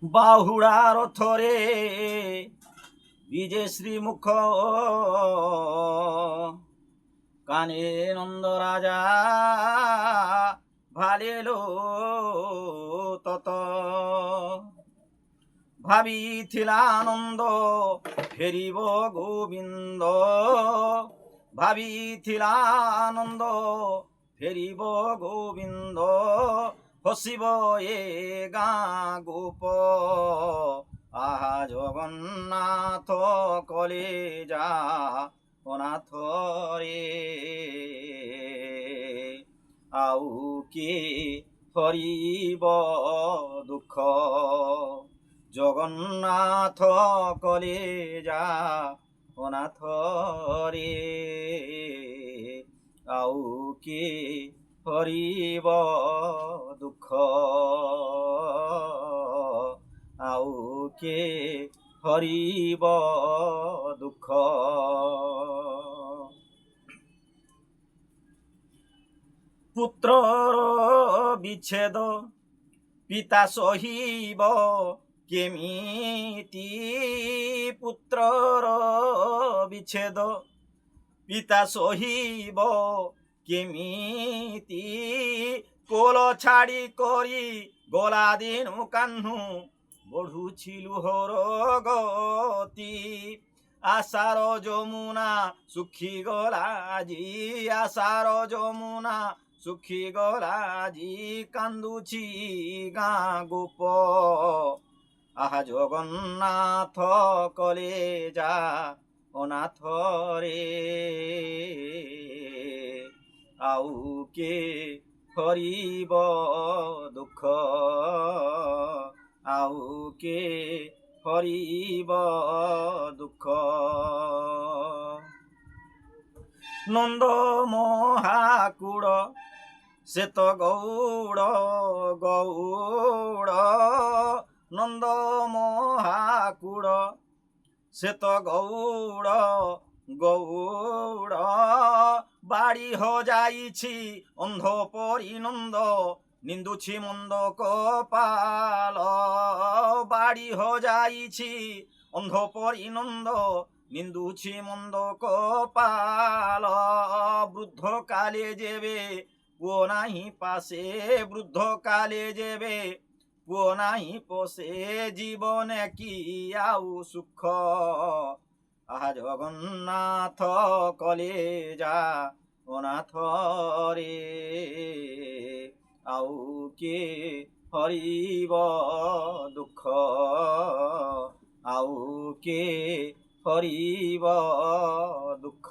বাহুড়া রথরে বিজে শ্রীমুখ কানে নন্দ রাজা ভালেলো তত ভাবিছিলা আনন্দ ফেরিব গোবিন্দ ভাবিছিলা আনন্দ ফেরিব গোবিন্দ হসিব এ গাঁ গোপ আহা জগন্নাথ কলেজা অনাথ রে আউ কে হরিব দুঃখ জগন্নাথ কলেজা অনাথ রে আউ কে হরিব দুঃখ আউ কে হরিব দুঃখ। পুত্রর বিচ্ছেদ পিতা সহিব কেমিতি পুত্রর বিচ্ছেদ পিতা সহিব কেমিতি কোল ছাড়ি করি গলা দিনু কাহ্নু বঢ়ুছিলু হর গতি আশার যমুনা সুখী গলা জি আশার যমুনা সুখী গলা জি কান্দুছি গাঁ গোপ আহা জগন্নাথ কলেজা অনাথ রে আউ কে হরিব দুঃখ আউ কে হরিব দুঃখ। নন্দ মহাকুড় শ্বেত গৌড় গৌড় নন্দ মহাকুড় শ্বেত গৌড় গৌড় বাড়ি হজাইছি অন্ধ পরিনন্দ নিন্দুছি মন্দ কপাল বাড়ি হজাইছি অন্ধ পরিনন্দ নিন্দুছি মন্দ কপাল বৃদ্ধ কালে যেবে পুয় নাহি পাশে বৃদ্ধ কালে যেবে পুয় নাহি পোষে জীবনে কি আউ সুখ আহা জগন্নাথ কলেজা অনাথ রে আউ কে হরিব দুঃখ আউ কে হরিব দুঃখ।